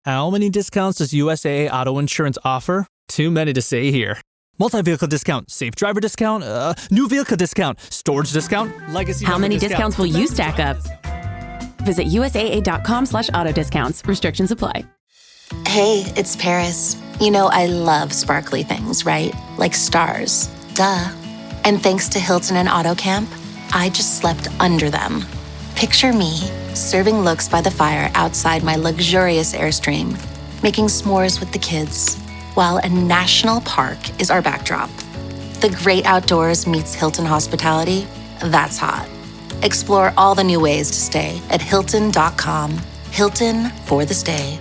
How many discounts does USAA Auto Insurance offer? Too many to say here. Multi-vehicle discount, safe driver discount, new vehicle discount, storage discount, legacy. How many discounts will you stack up? Visit USAA.com/auto discounts. Restrictions apply. Hey, it's Paris. You know I love sparkly things, right? Like stars. Duh. And thanks to Hilton and Auto Camp, I just slept under them. Picture me, serving looks by the fire outside my luxurious Airstream, making s'mores with the kids, while a national park is our backdrop. The great outdoors meets Hilton hospitality. That's hot. Explore all the new ways to stay at Hilton.com. Hilton for the stay.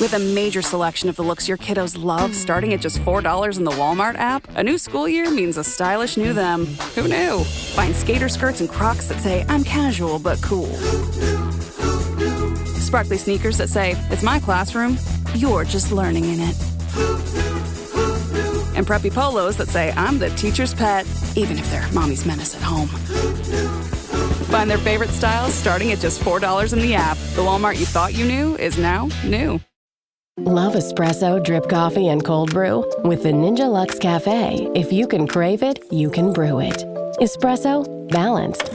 With a major selection of the looks your kiddos love, starting at just $4 in the Walmart app, a new school year means a stylish new them. Who knew? Find skater skirts and Crocs that say, I'm casual but cool. Sparkly sneakers that say, it's my classroom, you're just learning in it. And preppy polos that say, I'm the teacher's pet, even if they're mommy's menace at home. Find their favorite styles starting at just $4 in the app. The Walmart you thought you knew is now new. Love espresso, drip coffee, and cold brew? With the Ninja Luxe Cafe, if you can crave it, you can brew it. Espresso, balanced.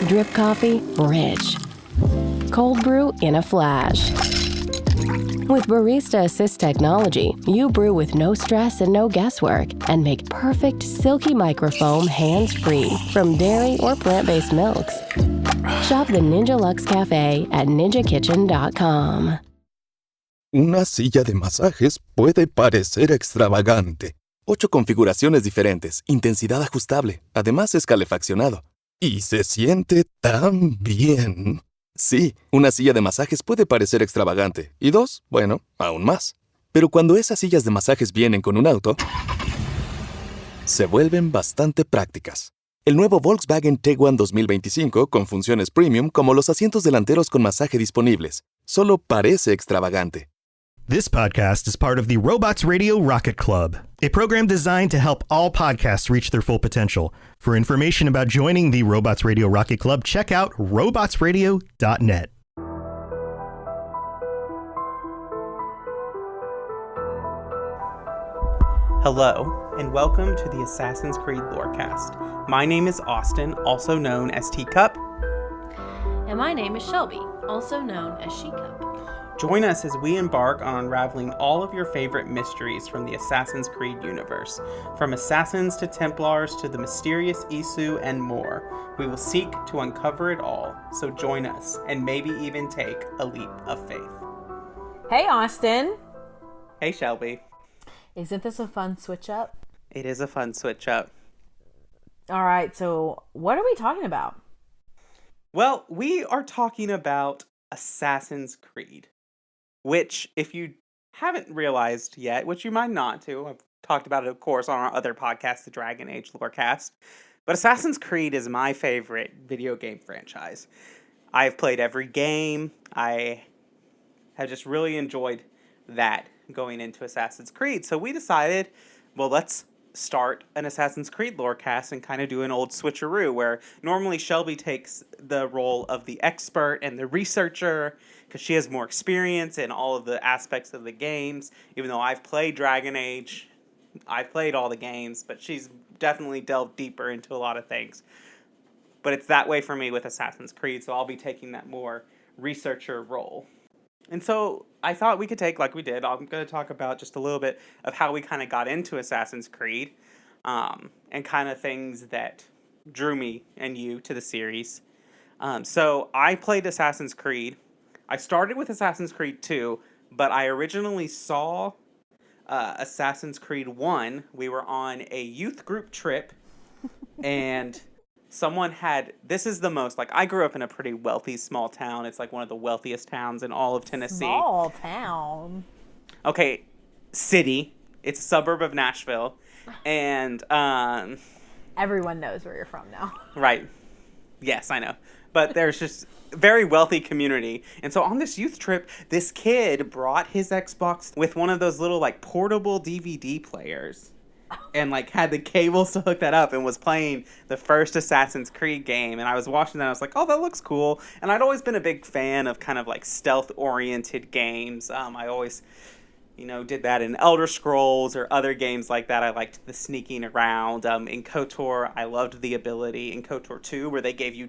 Drip coffee, rich. Cold brew in a flash. With Barista Assist technology, you brew with no stress and no guesswork and make perfect silky microfoam hands-free from dairy or plant-based milks. Shop the Ninja Luxe Cafe at ninjakitchen.com. Una silla de masajes puede parecer extravagante. 8 configuraciones diferentes, intensidad ajustable, además es calefaccionado. Y se siente tan bien. Sí, una silla de masajes puede parecer extravagante. Y 2, bueno, aún más. Pero cuando esas sillas de masajes vienen con un auto, se vuelven bastante prácticas. El nuevo Volkswagen Tiguan 2025 con funciones premium como los asientos delanteros con masaje disponibles. Solo parece extravagante. This podcast is part of the Robots Radio Rocket Club, a program designed to help all podcasts reach their full potential. For information about joining the Robots Radio Rocket Club, check out robotsradio.net. Hello, and welcome to the Assassin's Creed Lorecast. My name is Austin, also known as Teacup. And my name is Shelby, also known as She-Cup. Join us as we embark on unraveling all of your favorite mysteries from the Assassin's Creed universe. From assassins to Templars to the mysterious Isu and more. We will seek to uncover it all, so join us and maybe even take a leap of faith. Hey, Austin. Hey, Shelby. Isn't this a fun switch up? It is a fun switch up. All right, so what are we talking about? Well, we are talking about Assassin's Creed. Which, if you haven't realized yet, which you might not to, I've talked about it, of course, on our other podcast, the Dragon Age Lorecast, but Assassin's Creed is my favorite video game franchise. I've played every game. I have just really enjoyed that going into Assassin's Creed. So we decided, well, let's start an Assassin's Creed Lorecast and kind of do an old switcheroo where normally Shelby takes the role of the expert and the researcher because she has more experience in all of the aspects of the games. Even though I've played Dragon Age, I've played all the games, but she's definitely delved deeper into a lot of things. But it's that way for me with Assassin's Creed, so I'll be taking that more researcher role. And so I thought we could take, like we did, I'm going to talk about just a little bit of how we kind of got into Assassin's Creed and kind of things that drew me and you to the series. So I played Assassin's Creed. I started with Assassin's Creed 2, but I originally saw Assassin's Creed 1. We were on a youth group trip, and someone had, this is the most, like, I grew up in a pretty wealthy small town. It's like one of the wealthiest towns in all of Tennessee. Small town? Okay, city. It's a suburb of Nashville. And, everyone knows where you're from now. Right. Yes, I know. But there's just a very wealthy community. And so on this youth trip, this kid brought his Xbox with one of those little, like, portable DVD players. and like had the cables to hook that up and was playing the first Assassin's Creed game. And I was watching that, and I was like, oh, that looks cool. And I'd always been a big fan of kind of like stealth-oriented games. I always, did that in Elder Scrolls or other games like that. I liked the sneaking around. In KOTOR, I loved the ability in KOTOR 2 where they gave you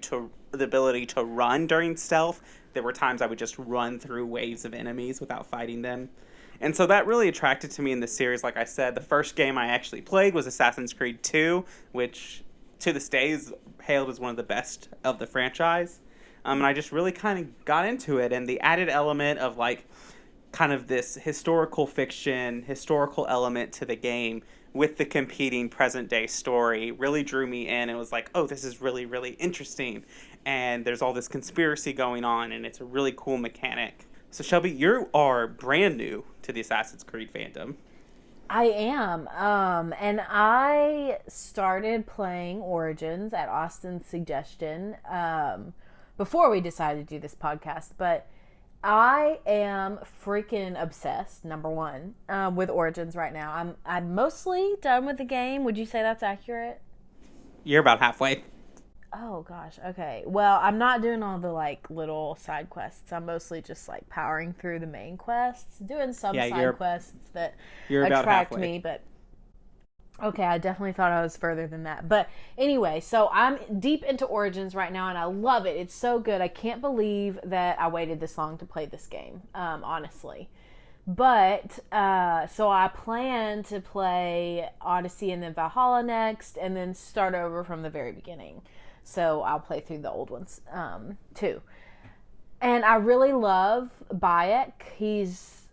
the ability to run during stealth. There were times I would just run through waves of enemies without fighting them. And so that really attracted to me in the series. Like I said, the first game I actually played was Assassin's Creed 2, which to this day is hailed as one of the best of the franchise. And I just really kind of got into it. And the added element of like kind of this historical fiction, historical element to the game with the competing present day story really drew me in. It was like, oh, this is really, really interesting. And there's all this conspiracy going on, and it's a really cool mechanic. So, Shelby, you are brand new to the Assassin's Creed fandom. I am. And I started playing Origins at Austin's suggestion before we decided to do this podcast. But I am freaking obsessed, number one, with Origins right now. I'm mostly done with the game. Would you say that's accurate? You're about halfway. Oh gosh, okay. Well, I'm not doing all the like little side quests. I'm mostly just like powering through the main quests, doing some side quests that attract me, but okay, I definitely thought I was further than that. But anyway, so I'm deep into Origins right now and I love it. It's so good. I can't believe that I waited this long to play this game, honestly. But, so I plan to play Odyssey and then Valhalla next and then start over from the very beginning. So I'll play through the old ones, too. And I really love Bayek. He's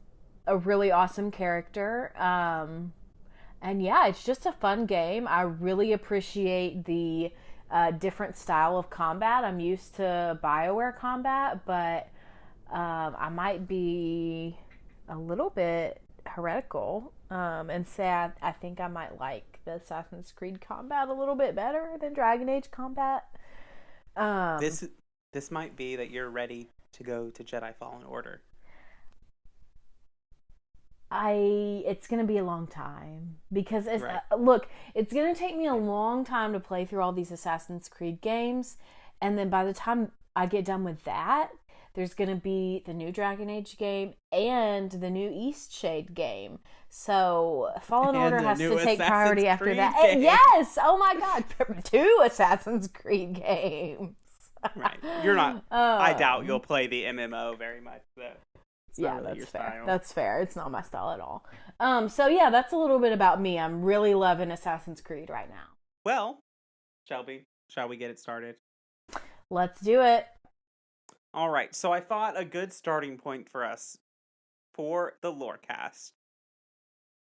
a really awesome character. And yeah, it's just a fun game. I really appreciate the different style of combat. I'm used to BioWare combat, but I might be a little bit heretical and say I think I might like the Assassin's Creed combat a little bit better than Dragon Age combat. This might be that you're ready to go to Jedi Fallen Order. It's going to be a long time because look, it's going to take me a long time to play through all these Assassin's Creed games, and then by the time I get done with that, there's going to be the new Dragon Age game and the new Eastshade game. So Fallen Order has to take priority after that. And yes! Oh my god. 2 Assassin's Creed games. Right. You're not... I doubt you'll play the MMO very much, though. Yeah, that's fair. Style. That's fair. It's not my style at all. So yeah, that's a little bit about me. I'm really loving Assassin's Creed right now. Well, Shelby, shall we get it started? Let's do it. All right, so I thought a good starting point for us for the Lorecast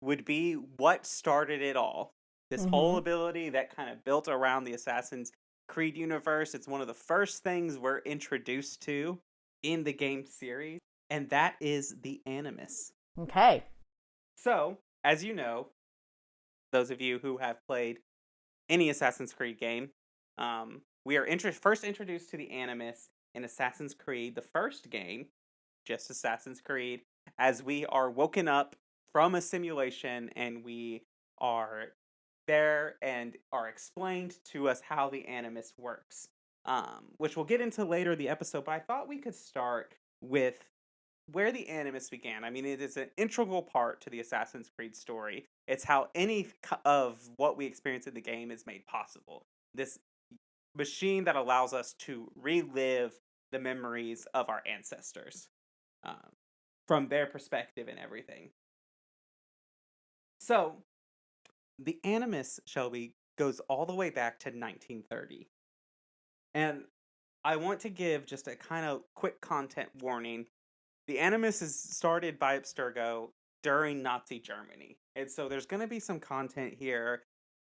would be what started it all. This whole ability that kind of built around the Assassin's Creed universe. It's one of the first things we're introduced to in the game series, and that is the Animus. Okay. So, as you know, those of you who have played any Assassin's Creed game, we are first introduced to the Animus in Assassin's Creed, the first game, just Assassin's Creed, as we are woken up from a simulation and we are there and are explained to us how the Animus works, which we'll get into later in the episode, but I thought we could start with where the Animus began. I mean, it is an integral part to the Assassin's Creed story. It's how any of what we experience in the game is made possible. This machine that allows us to relive the memories of our ancestors from their perspective and everything. So, the Animus, Shelby, goes all the way back to 1930. And I want to give just a kind of quick content warning. The Animus is started by Abstergo during Nazi Germany. And so there's going to be some content here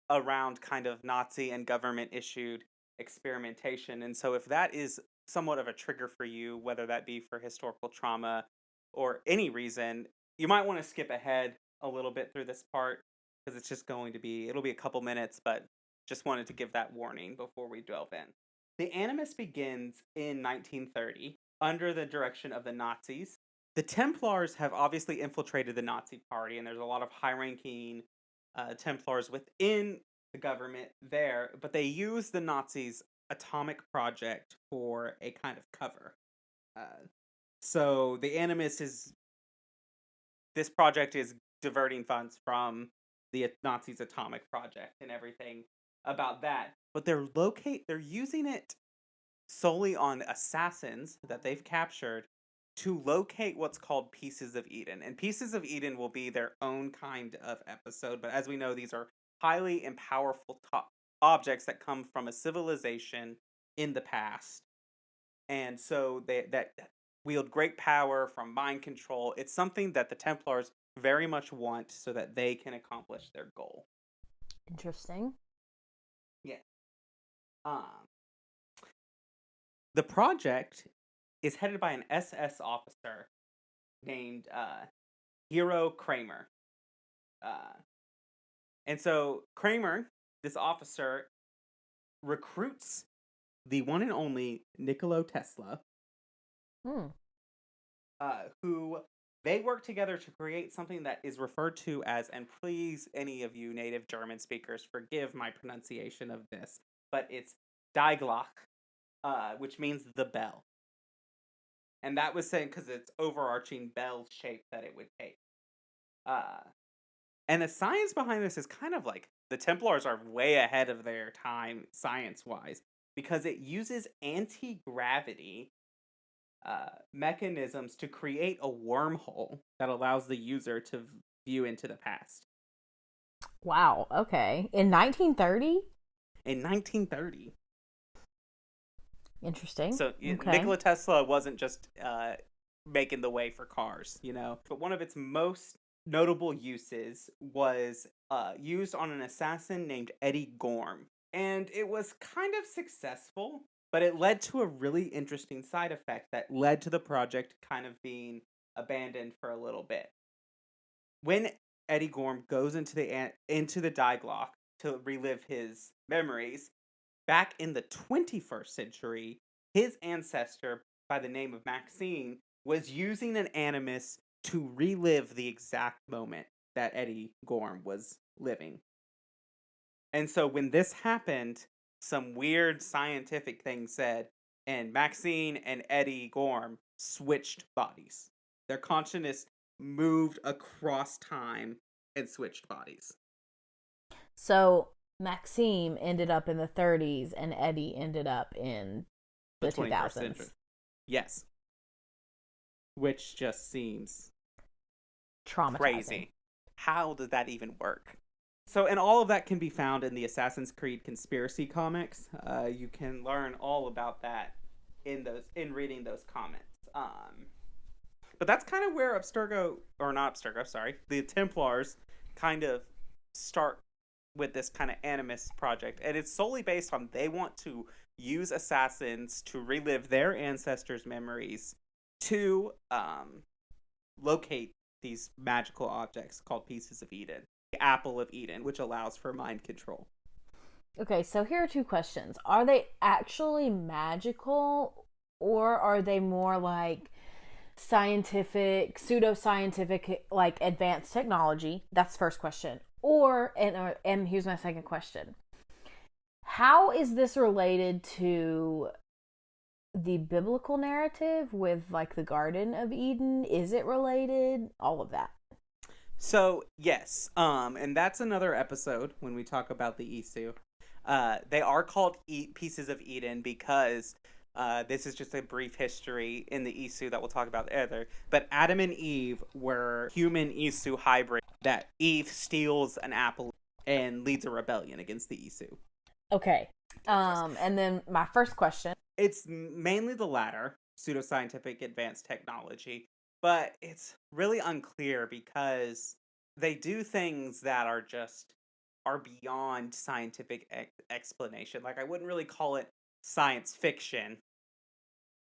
around kind of Nazi and government-issued experimentation. And so if that is somewhat of a trigger for you, whether that be for historical trauma or any reason, you might want to skip ahead a little bit through this part because it's just it'll be a couple minutes, but just wanted to give that warning before we delve in. The Animus begins in 1930 under the direction of the Nazis. The Templars have obviously infiltrated the Nazi party, and there's a lot of high-ranking Templars within the government there, but they use the Nazis' atomic project for a kind of cover. So the Animus this project is diverting funds from the Nazis' atomic project and everything about that. But they're using it solely on assassins that they've captured to locate what's called Pieces of Eden. And Pieces of Eden will be their own kind of episode, but as we know, these are highly and powerful objects that come from a civilization in the past. And so that wield great power from mind control. It's something that the Templars very much want so that they can accomplish their goal. Interesting. Yeah. The project is headed by an SS officer named Hero Kramer. And so Kramer, this officer, recruits the one and only Nikola Tesla, who they work together to create something that is referred to as, and please, any of you native German speakers, forgive my pronunciation of this, but it's Die Glock, which means the bell. And that was saying because it's overarching bell shape that it would take. And the science behind this is kind of like the Templars are way ahead of their time science-wise, because it uses anti-gravity mechanisms to create a wormhole that allows the user to view into the past. Wow, okay. In 1930? In 1930. Interesting. So Nikola Tesla wasn't just making the way for cars, But one of its most notable uses was used on an assassin named Eddie Gorm. And it was kind of successful, but it led to a really interesting side effect that led to the project kind of being abandoned for a little bit. When Eddie Gorm goes into the Die Glock to relive his memories, back in the 21st century, his ancestor by the name of Maxine was using an Animus to relive the exact moment that Eddie Gorm was living. And so when this happened, some weird scientific thing said, and Maxine and Eddie Gorm switched bodies. Their consciousness moved across time and switched bodies. So Maxime ended up in the 30s and Eddie ended up in the 2000s. Century. Yes. Which just seems traumatizing. Crazy. How does that even work? So, and all of that can be found in the Assassin's Creed conspiracy comics. You can learn all about that in reading those comics. But that's kind of where the Templars kind of start with this kind of Animus project. And it's solely based on they want to use assassins to relive their ancestors' memories to locate these magical objects called Pieces of Eden. The Apple of Eden, which allows for mind control. Okay, so here are two questions. Are they actually magical, or are they more like scientific, pseudoscientific, like advanced technology? That's the first question. And here's my second question. How is this related to the biblical narrative with like the Garden of Eden? Is it related? All of that. So, yes. And that's another episode when we talk about the Isu. They are called Pieces of Eden because this is just a brief history in the Isu that we'll talk about later. But Adam and Eve were human Isu hybrid that Eve steals an apple and leads a rebellion against the Isu. Okay. And then my first question. It's mainly the latter, pseudoscientific advanced technology. But it's really unclear because they do things that are beyond scientific explanation. Like, I wouldn't really call it science fiction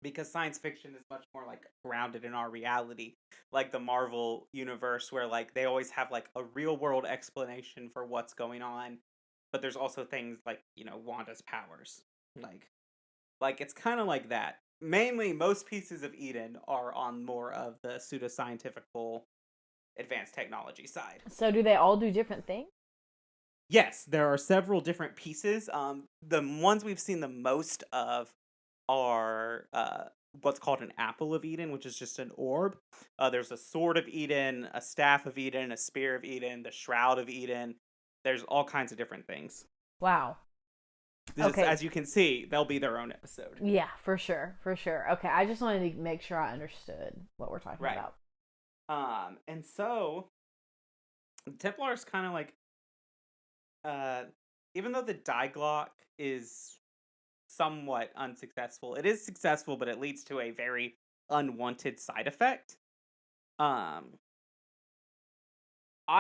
because science fiction is much more like grounded in our reality. Like the Marvel universe where like they always have like a real world explanation for what's going on. But there's also things like, Wanda's powers. Like it's kind of like that. Mainly, most Pieces of Eden are on more of the pseudoscientific advanced technology side. So do they all do different things? Yes, there are several different pieces. The ones we've seen the most of are what's called an Apple of Eden, which is just an orb. There's a Sword of Eden, a Staff of Eden, a Spear of Eden, the Shroud of Eden. There's all kinds of different things. Wow. Okay. As you can see, they'll be their own episode. Yeah, for sure. Okay, I just wanted to make sure I understood what we're talking about. And so the Templars kind of like, even though the Diglok is somewhat unsuccessful, it is successful, but it leads to a very unwanted side effect. I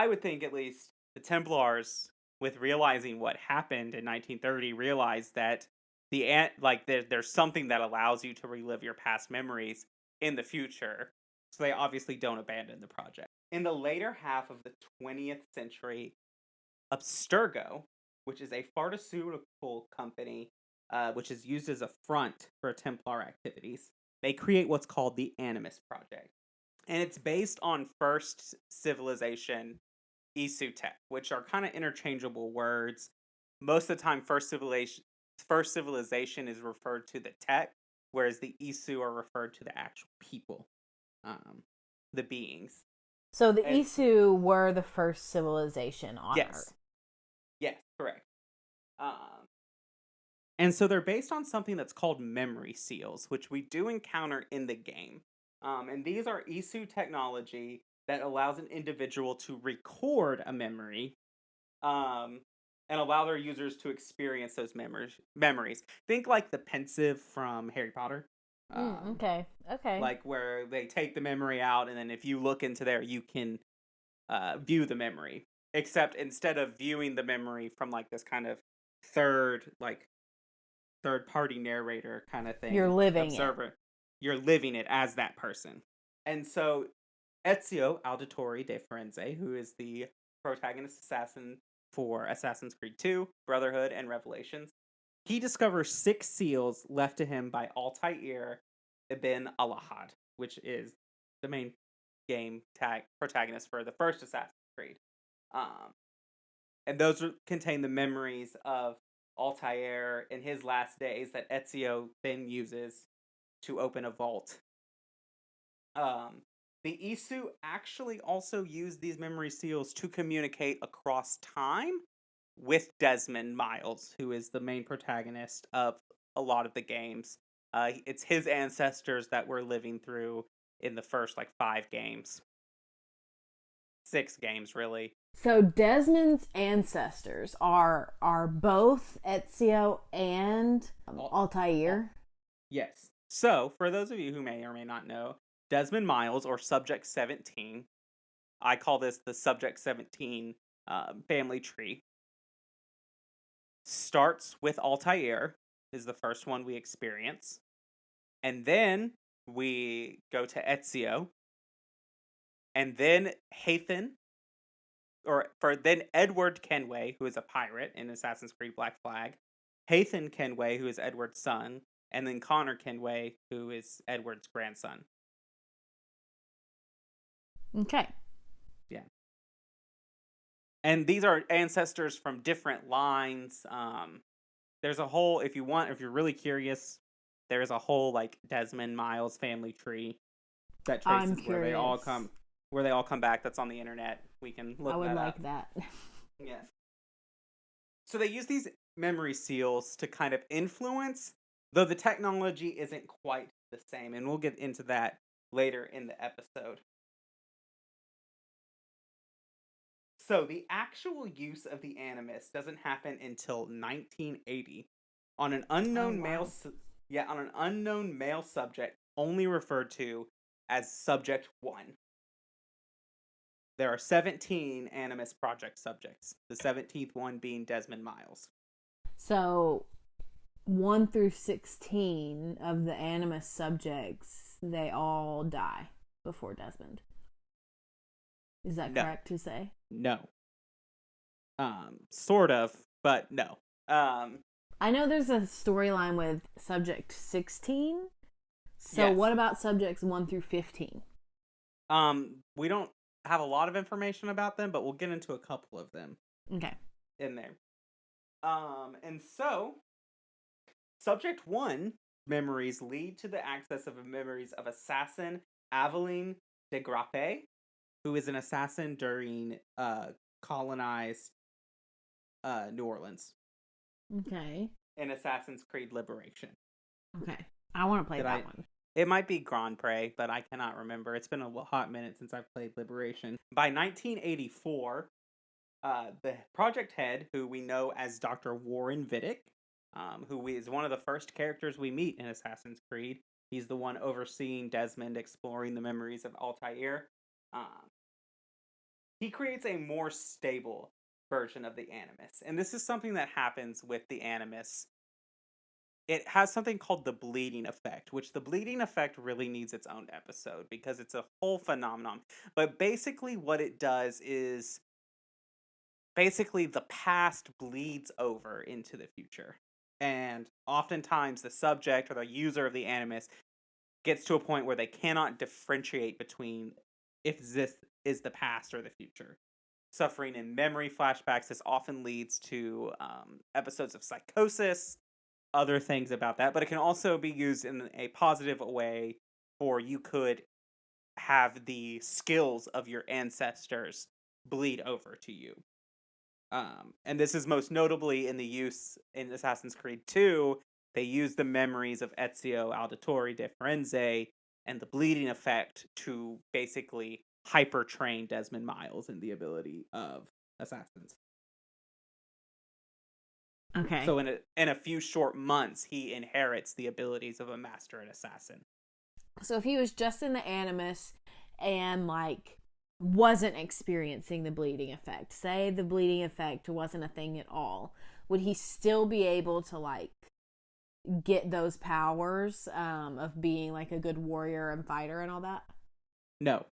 would think at least the Templars, with realizing what happened in 1930, realized that there's something that allows you to relive your past memories in the future. So they obviously don't abandon the project. In the later half of the 20th century, Abstergo, which is a pharmaceutical company, which is used as a front for Templar activities, they create what's called the Animus Project. And it's based on First Civilization Isu tech, which are kind of interchangeable words. Most of the time, First Civilization is referred to the tech, whereas the Isu are referred to the actual people, the beings. So the Isu were the first civilization on Earth. Yes, correct. And so they're based on something that's called memory seals, which we do encounter in the game. And these are Isu technology that allows an individual to record a memory and allow their users to experience those memories. Think like the pensive from Harry Potter. Okay. Like where they take the memory out, and then if you look into there, you can view the memory. Except instead of viewing the memory from like this kind of third-party narrator kind of thing, you're living You're living it as that person. And so Ezio Auditore de Firenze, who is the protagonist assassin for Assassin's Creed 2, Brotherhood, and Revelations, he discovers 6 seals left to him by Altair ibn Alahad, which is the main game protagonist for the first Assassin's Creed. And those contain the memories of Altair in his last days that Ezio then uses to open a vault. The Isu actually also use these memory seals to communicate across time with Desmond Miles, who is the main protagonist of a lot of the games. It's his ancestors that we're living through in the first 5 games. 6 games, really. So Desmond's ancestors are both Ezio and Altair? Yes. So, for those of you who may or may not know, Desmond Miles, or Subject 17, I call this the Subject 17 family tree, starts with Altair, is the first one we experience. And then we go to Ezio. And then then Edward Kenway, who is a pirate in Assassin's Creed Black Flag. Hathan Kenway, who is Edward's son. And then Connor Kenway, who is Edward's grandson. Okay. Yeah. And these are ancestors from different lines. There's a whole, if you're really curious, there's a whole Desmond Miles family tree that traces where they all come back. That's on the internet. We can look that up. I would like that. Yes. So they use these memory seals to kind of influence, though the technology isn't quite the same, and we'll get into that later in the episode. So the actual use of the Animus doesn't happen until 1980 on an unknown male subject, only referred to as Subject 1. There are 17 Animus Project subjects, the 17th one being Desmond Miles. So 1 through 16 of the Animus subjects, they all die before Desmond. Is that correct to say? No. Sort of, but no. I know there's a storyline with Subject 16. So yes. What about Subjects 1 through 15? We don't have a lot of information about them, but we'll get into a couple of them. Okay. in there. And so, Subject 1 memories lead to the access of memories of assassin Aveline de Grappe, who is an assassin during colonized New Orleans. Okay. In Assassin's Creed Liberation. Okay. I want to play that one. It might be Grand Prix, but I cannot remember. It's been a hot minute since I've played Liberation. By 1984, the project head, who we know as Dr. Warren Vidic, who is one of the first characters we meet in Assassin's Creed. He's the one overseeing Desmond exploring the memories of Altair. He creates a more stable version of the Animus. And this is something that happens with the Animus. It has something called the bleeding effect, which the bleeding effect really needs its own episode because it's a whole phenomenon. But basically what it does is basically the past bleeds over into the future. And oftentimes the subject or the user of the Animus gets to a point where they cannot differentiate between if this is the past or the future. Suffering in memory flashbacks, this often leads to episodes of psychosis, other things about that, but it can also be used in a positive way, or you could have the skills of your ancestors bleed over to you. And this is most notably in the use in Assassin's Creed 2. They use the memories of Ezio Auditore de Firenze and the bleeding effect to basically hyper-train Desmond Miles in the ability of assassins. Okay. So in a few short months, he inherits the abilities of a master and assassin. So if he was just in the Animus and like wasn't experiencing the bleeding effect, say the bleeding effect wasn't a thing at all, would he still be able to like get those powers of being like a good warrior and fighter and all that? No.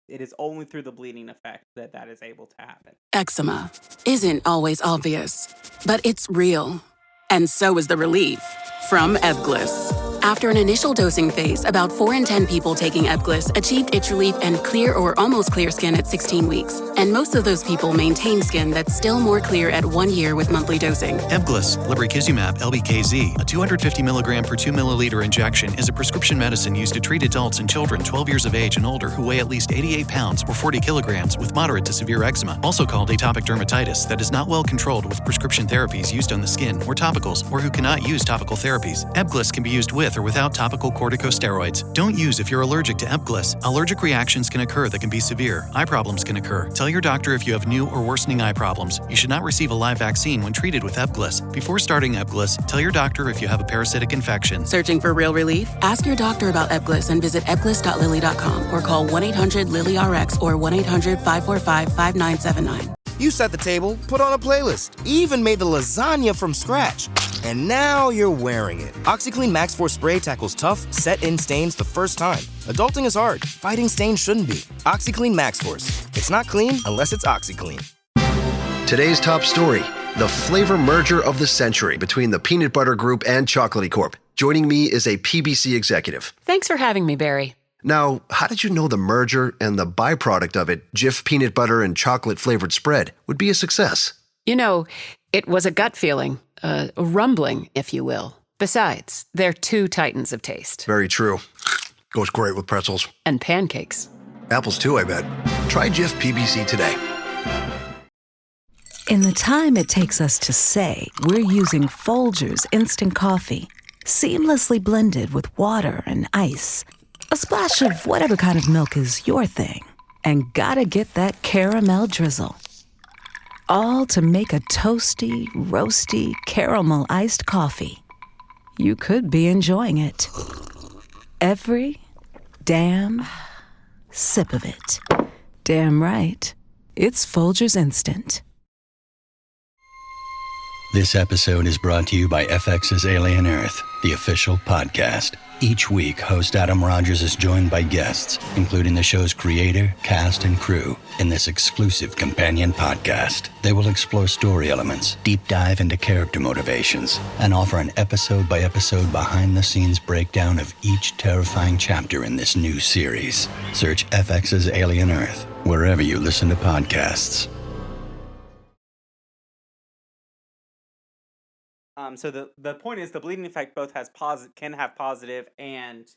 It is only through the bleeding effect that is able to happen. Eczema isn't always obvious, but it's real. And so is the relief from Ebglyss. After an initial dosing phase, about 4 in 10 people taking Ebglyss achieved itch relief and clear or almost clear skin at 16 weeks. And most of those people maintain skin that's still more clear at 1 year with monthly dosing. Ebglyss, lebrikizumab LBKZ, a 250 milligram per 2 milliliter injection, is a prescription medicine used to treat adults and children 12 years of age and older who weigh at least 88 pounds or 40 kilograms with moderate to severe eczema, also called atopic dermatitis, that is not well controlled with prescription therapies used on the skin or topicals, or who cannot use topical therapies. Ebglyss can be used with or without topical corticosteroids. Don't use if you're allergic to Ebglyss. Allergic reactions can occur that can be severe. Eye problems can occur. Tell your doctor if you have new or worsening eye problems. You should not receive a live vaccine when treated with Ebglyss. Before starting Ebglyss, tell your doctor if you have a parasitic infection. Searching for real relief? Ask your doctor about Ebglyss and visit ebglyss.lilly.com or call 1-800-LILY-RX or 1-800-545-5979. You set the table, put on a playlist, even made the lasagna from scratch. And now you're wearing it. OxyClean Max Force Spray tackles tough, set-in stains the first time. Adulting is hard. Fighting stains shouldn't be. OxyClean Max Force. It's not clean unless it's OxyClean. Today's top story, the flavor merger of the century between the Peanut Butter Group and Chocolatey Corp. Joining me is a PBC executive. Thanks for having me, Barry. Now, how did you know the merger and the byproduct of it, Jif peanut butter and chocolate flavored spread, would be a success? You know, it was a gut feeling, a rumbling, if you will. Besides, they're two titans of taste. Very true. Goes great with pretzels. And pancakes. Apples too, I bet. Try Jif PBC today. In the time it takes us to say, we're using Folgers Instant Coffee, seamlessly blended with water and ice. A splash of whatever kind of milk is your thing. And gotta get that caramel drizzle. All to make a toasty, roasty, caramel iced coffee. You could be enjoying it. Every damn sip of it. Damn right. It's Folgers Instant. This episode is brought to you by FX's Alien Earth, the official podcast. Each week, host Adam Rogers is joined by guests, including the show's creator, cast, and crew, in this exclusive companion podcast. They will explore story elements, deep dive into character motivations, and offer an episode-by-episode behind-the-scenes breakdown of each terrifying chapter in this new series. Search FX's Alien Earth wherever you listen to podcasts. So the point is the bleeding effect both can have positive and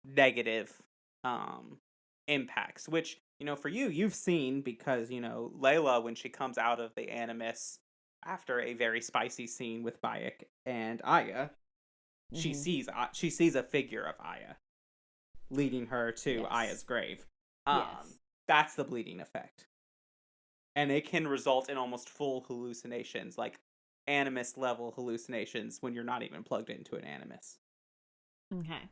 negative impacts, which, for you've seen, because, Layla, when she comes out of the Animus after a very spicy scene with Bayek and Aya, she sees a figure of Aya leading her to Aya's grave. That's the bleeding effect. And it can result in almost full hallucinations, like Animus level hallucinations, when you're not even plugged into an Animus. Okay.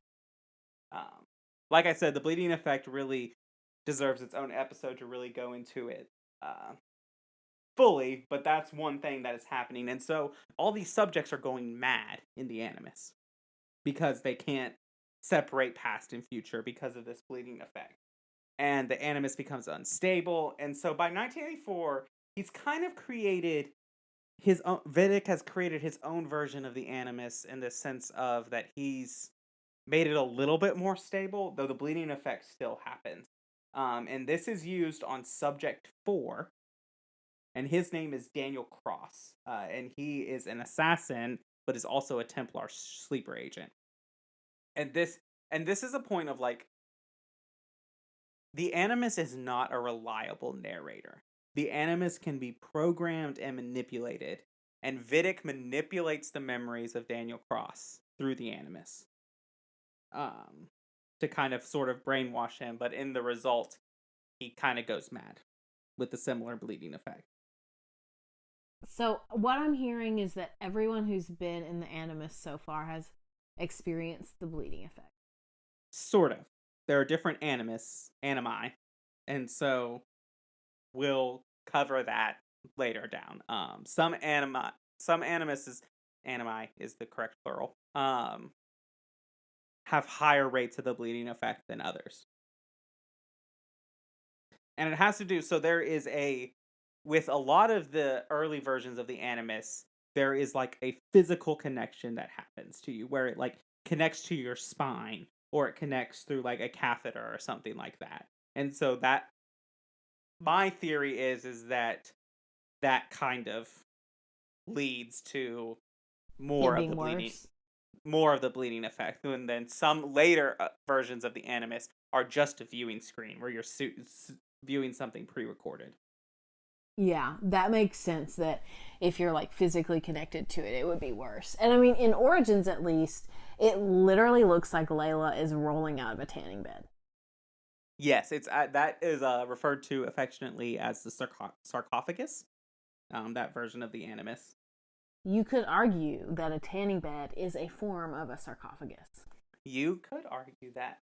Like I said, the bleeding effect really deserves its own episode to really go into it fully, but that's one thing that is happening. And so all these subjects are going mad in the Animus because they can't separate past and future because of this bleeding effect. And the Animus becomes unstable. And so by 1984, he's kind of created his own. Vidic has created his own version of the Animus in the sense of that he's made it a little bit more stable, though the bleeding effect still happens. And this is used on Subject 4, and his name is Daniel Cross. And he is an assassin, but is also a Templar sleeper agent. And this is a point of, like, the Animus is not a reliable narrator. The Animus can be programmed and manipulated, and Vidic manipulates the memories of Daniel Cross through the Animus to kind of sort of brainwash him, but in the result, he kind of goes mad with the similar bleeding effect. So what I'm hearing is that everyone who's been in the Animus so far has experienced the bleeding effect. Sort of. There are different animi, and so we'll cover that later down. Some Animuses, animi is the correct plural, have higher rates of the bleeding effect than others. And it has to do, so there is with a lot of the early versions of the Animus, there is like a physical connection that happens to you, where it like connects to your spine, or it connects through like a catheter or something like that. And so that, my theory is that kind of leads to more of the bleeding effect. And then some later versions of the Animus are just a viewing screen where you're viewing something pre-recorded. Yeah, that makes sense, that if you're like physically connected to it, it would be worse. And I mean, in Origins at least, it literally looks like Layla is rolling out of a tanning bed. Yes, it's that is referred to affectionately as the sarcophagus, that version of the Animus. You could argue that a tanning bed is a form of a sarcophagus. You could argue that.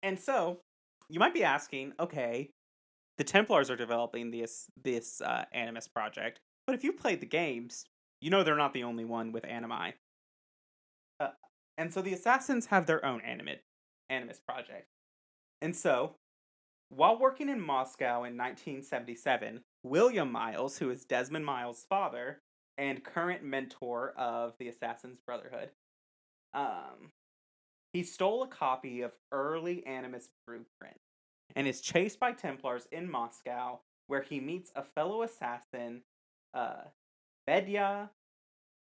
And so, you might be asking, okay, the Templars are developing this Animus project, but if you've played the games, you know they're not the only one with animi. And so the Assassins have their own Animus project. And so, while working in Moscow in 1977, William Miles, who is Desmond Miles' father and current mentor of the Assassin's Brotherhood, he stole a copy of early Animus blueprint and is chased by Templars in Moscow, where he meets a fellow assassin, Bedya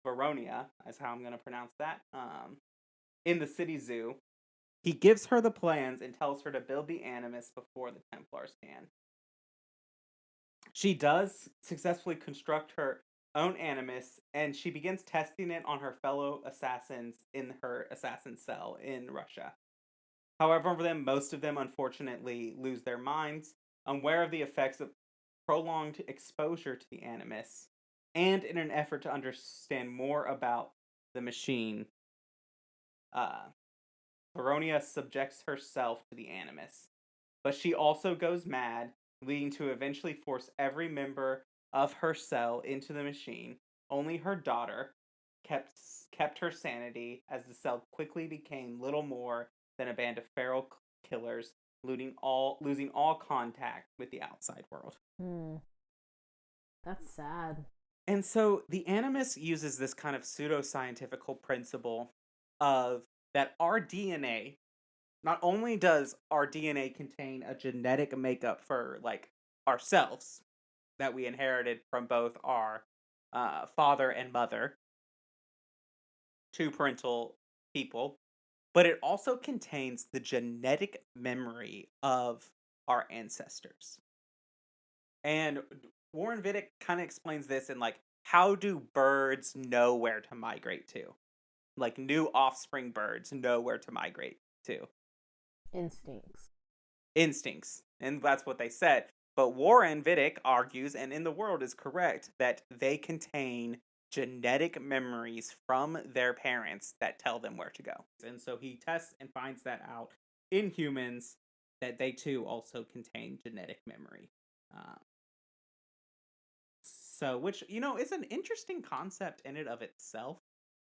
Veronia, is how I'm going to pronounce that, in the city zoo. He gives her the plans and tells her to build the Animus before the Templars can. She does successfully construct her own Animus, and she begins testing it on her fellow assassins in her assassin cell in Russia. However, most of them unfortunately lose their minds, unaware of the effects of prolonged exposure to the Animus, and in an effort to understand more about the machine, Veronia subjects herself to the Animus. But she also goes mad, leading to eventually force every member of her cell into the machine. Only her daughter kept her sanity, as the cell quickly became little more than a band of feral killers, losing all contact with the outside world. That's sad. And so the Animus uses this kind of pseudoscientific principle of that our DNA, not only does our DNA contain a genetic makeup for like ourselves that we inherited from both our father and mother, two parental people, but it also contains the genetic memory of our ancestors. And Warren Vidic kind of explains this in like, how do birds know where to migrate to? Like new offspring birds know where to migrate to. Instincts. And that's what they said. But Warren Vidic argues, and in the world is correct, that they contain genetic memories from their parents that tell them where to go. And so he tests and finds that out in humans, that they too also contain genetic memory. So, which, is an interesting concept in and of itself.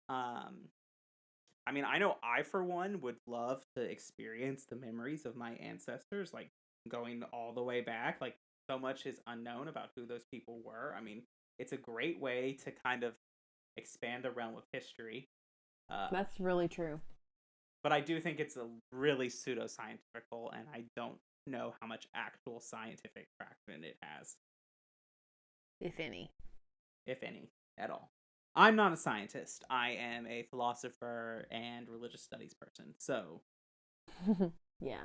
I mean, I know I, for one, would love to experience the memories of my ancestors, like going all the way back. Like, so much is unknown about who those people were. I mean, it's a great way to kind of expand the realm of history. That's really true. But I do think it's a really pseudoscientifical, and I don't know how much actual scientific traction it has. If any. If any, at all. I'm not a scientist. I am a philosopher and religious studies person, so. Yeah.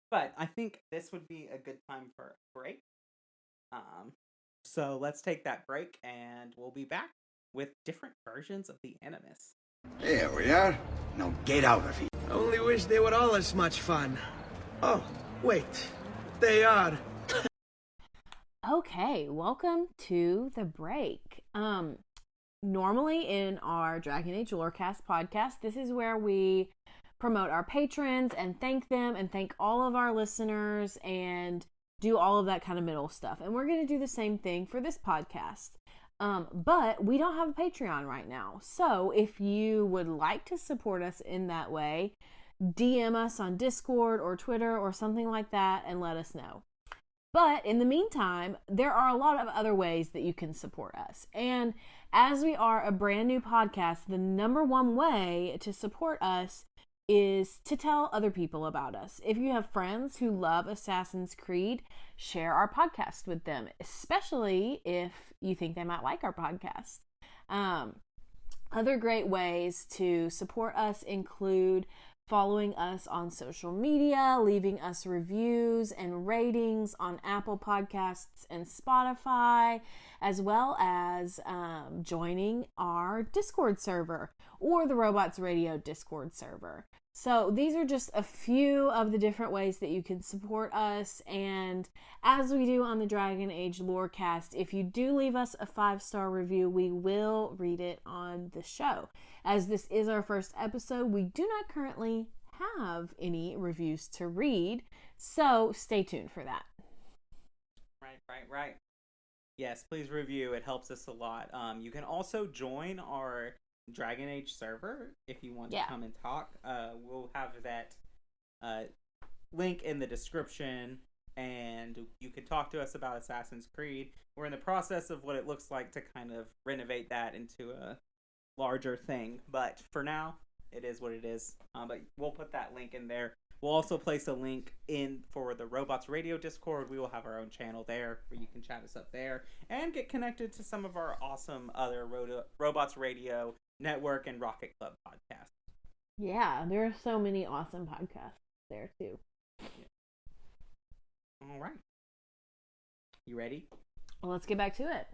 But I think this would be a good time for a break. So let's take that break, and we'll be back with different versions of the Animus. Here we are. Now get out of here. I only wish they were all as much fun. Oh, wait. They are. Okay, welcome to the break. Normally in our Dragon Age Lorecast podcast, this is where we promote our patrons and thank them and thank all of our listeners and do all of that kind of middle stuff. And we're going to do the same thing for this podcast. But we don't have a Patreon right now. So if you would like to support us in that way, DM us on Discord or Twitter or something like that and let us know. But in the meantime, there are a lot of other ways that you can support us. And as we are a brand new podcast, the number one way to support us is to tell other people about us. If you have friends who love Assassin's Creed, share our podcast with them, especially if you think they might like our podcast. Other great ways to support us include following us on social media, leaving us reviews and ratings on Apple Podcasts and Spotify, as well as joining our Discord server or the Robots Radio Discord server. So these are just a few of the different ways that you can support us. And as we do on the Dragon Age Lorecast, if you do leave us a 5-star review, we will read it on the show. As this is our first episode, we do not currently have any reviews to read, so stay tuned for that. Right. Yes, please review. It helps us a lot. You can also join our Dragon Age server if you want to come and talk. We'll have that link in the description, and you can talk to us about Assassin's Creed. We're in the process of what it looks like to kind of renovate that into a larger thing, but for now it is what it is. But we'll put that link in there. We'll also place a link in for the Robots Radio Discord. We will have our own channel there where you can chat us up there and get connected to some of our awesome other Robots Radio Network and Rocket Club podcasts. Yeah, there are so many awesome podcasts there too. All right. You ready? Well, let's get back to it.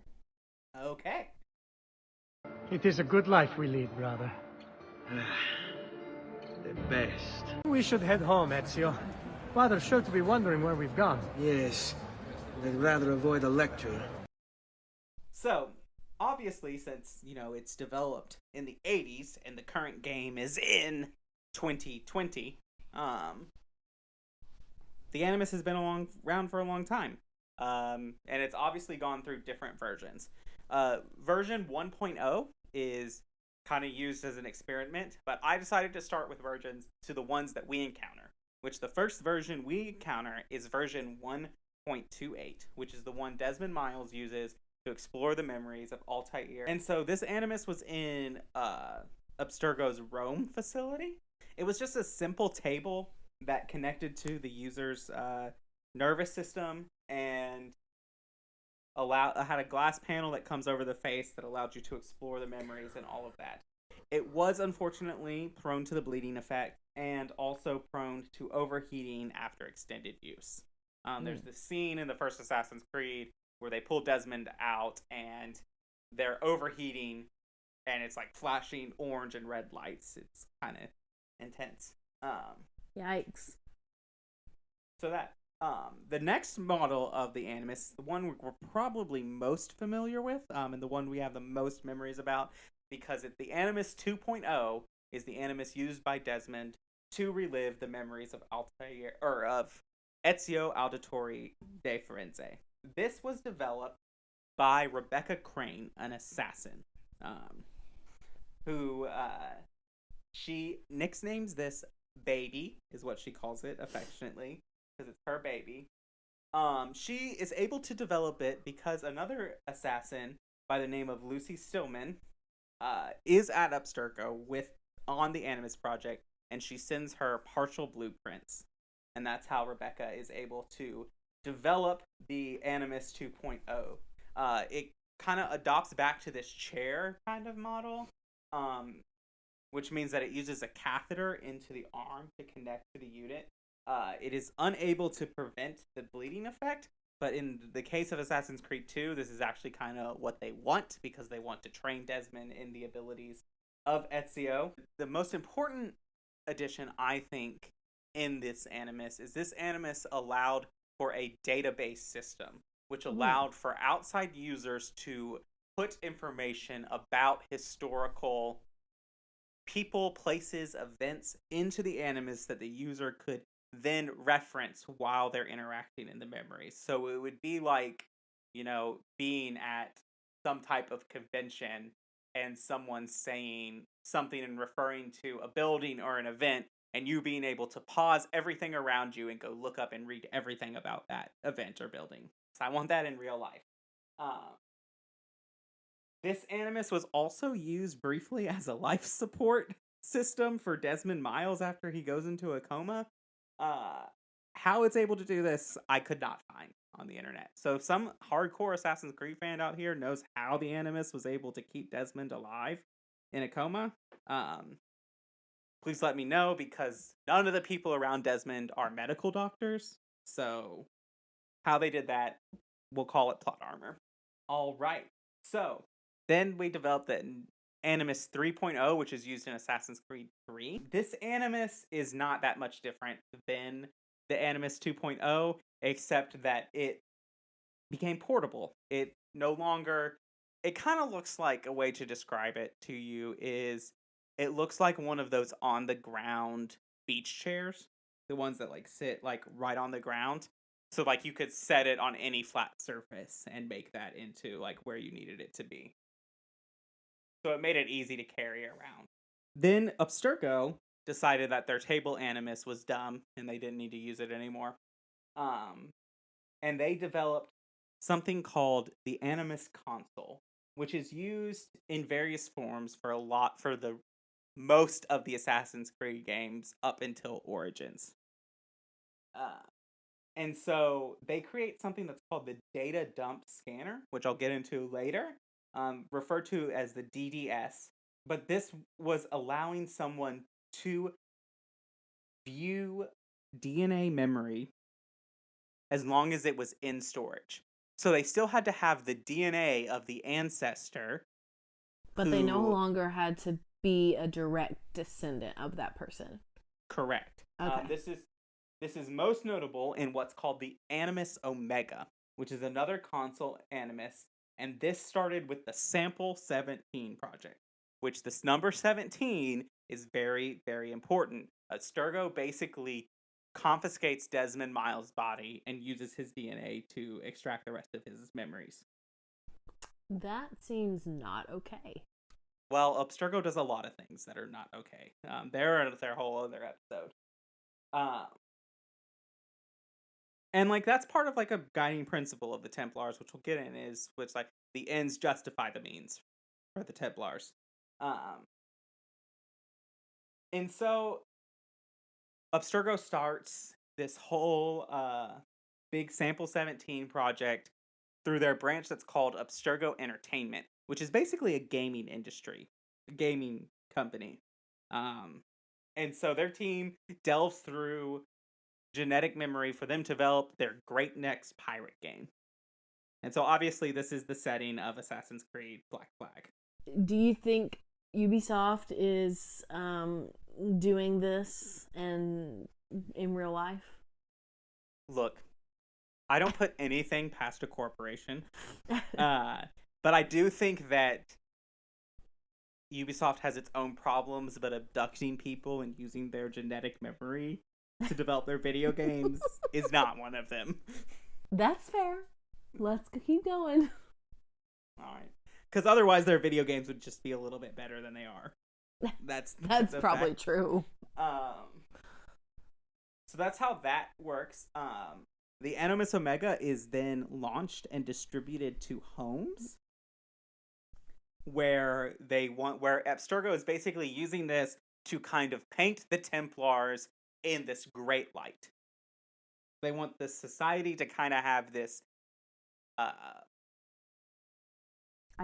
Okay. It is a good life we lead, brother. The best. We should head home, Ezio. Father's sure to be wondering where we've gone. Yes. I'd rather avoid a lecture. So, obviously, since, it's developed in the 80s and the current game is in 2020, the Animus has been around for a long time. And it's obviously gone through different versions. Version 1.0 is kind of used as an experiment, but I decided to start with versions to the ones that we encounter, which the first version we encounter is version 1.28, which is the one Desmond Miles uses to explore the memories of Altair. And so this Animus was in Abstergo's Rome facility. It was just a simple table that connected to the user's nervous system, and had a glass panel that comes over the face that allowed you to explore the memories and all of that. It was unfortunately prone to the bleeding effect and also prone to overheating after extended use. There's this scene in the first Assassin's Creed where they pull Desmond out and they're overheating and it's like flashing orange and red lights. It's kind of intense. Yikes. So that the next model of the Animus, the one we're probably most familiar with, and the one we have the most memories about, because the Animus 2.0 is the Animus used by Desmond to relive the memories of Ezio Auditore de Firenze. This was developed by Rebecca Crane, an assassin, who she nicknames this Baby, is what she calls it affectionately, because it's her baby. She is able to develop it because another assassin by the name of Lucy Stillman is at Abstergo on the Animus project, and she sends her partial blueprints, and that's how Rebecca is able to develop the Animus 2.0. It kind of adopts back to this chair kind of model, which means that it uses a catheter into the arm to connect to the unit. It is unable to prevent the bleeding effect, but in the case of Assassin's Creed 2, this is actually kind of what they want, because they want to train Desmond in the abilities of Ezio. The most important addition, I think, in this Animus is this Animus allowed for a database system, which allowed for outside users to put information about historical people, places, events into the Animus that the user could then reference while they're interacting in the memories. So it would be like, being at some type of convention and someone saying something and referring to a building or an event, and you being able to pause everything around you and go look up and read everything about that event or building. So I want that in real life. This Animus was also used briefly as a life support system for Desmond Miles after he goes into a coma. How it's able to do this, I could not find on the internet. So if some hardcore Assassin's Creed fan out here knows how the Animus was able to keep Desmond alive in a coma, please let me know, because none of the people around Desmond are medical doctors. So how they did that, we'll call it plot armor. All right. So then we developed the Animus 3.0, which is used in Assassin's Creed 3. This Animus is not that much different than the Animus 2.0, except that it became portable. It kind of looks like, a way to describe it to you is, it looks like one of those on the ground beach chairs, the ones that sit right on the ground. So you could set it on any flat surface and make that into where you needed it to be. So it made it easy to carry around. Then Abstergo decided that their table Animus was dumb and they didn't need to use it anymore. And they developed something called the Animus console, which is used in various forms for the most of the Assassin's Creed games up until Origins. And so they create something that's called the data dump scanner, which I'll get into later, referred to as the DDS. But this was allowing someone to view DNA memory as long as it was in storage. So they still had to have the DNA of the ancestor. But they no longer had to be a direct descendant of that person. Correct. Okay. This is most notable in what's called the Animus Omega, which is another console Animus, and this started with the Sample 17 project, which this number 17 is very, very important. Abstergo basically confiscates Desmond Miles' body and uses his DNA to extract the rest of his memories. That seems not okay. Well, Abstergo does a lot of things that are not okay. They're their whole other episode. And that's part of a guiding principle of the Templars, which we'll get in, is the ends justify the means for the Templars. And so Abstergo starts this whole big Sample 17 project through their branch that's called Abstergo Entertainment, which is basically a gaming industry, a gaming company. And so their team delves through genetic memory for them to develop their great next pirate game. And so obviously this is the setting of Assassin's Creed Black Flag. Do you think Ubisoft is doing this in real life? Look, I don't put anything past a corporation. But I do think that Ubisoft has its own problems, but abducting people and using their genetic memory to develop their video games is not one of them. That's fair. Let's keep going. All right. Because otherwise their video games would just be a little bit better than they are. That's probably fact. True. So that's how that works. The Animus Omega is then launched and distributed to homes where Abstergo is basically using this to kind of paint the Templars in this great light. They want the society to kind of have this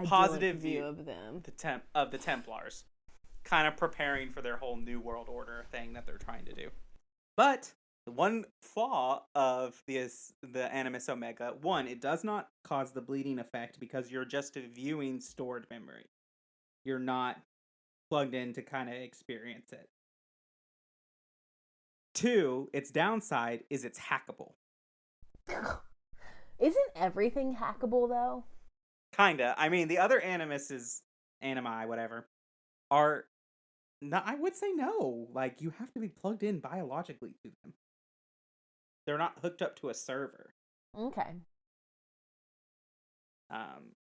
positive view of them, of the Templars, kind of preparing for their whole New World Order thing that they're trying to do. But the one flaw of the Animus Omega, one, it does not cause the bleeding effect because you're just viewing stored memory. You're not plugged in to kind of experience it. Two, its downside is it's hackable. Isn't everything hackable, though? Kinda. I mean, the other Animuses, animi, whatever, are... No, I would say no. Like, you have to be plugged in biologically to them. They're not hooked up to a server. Okay.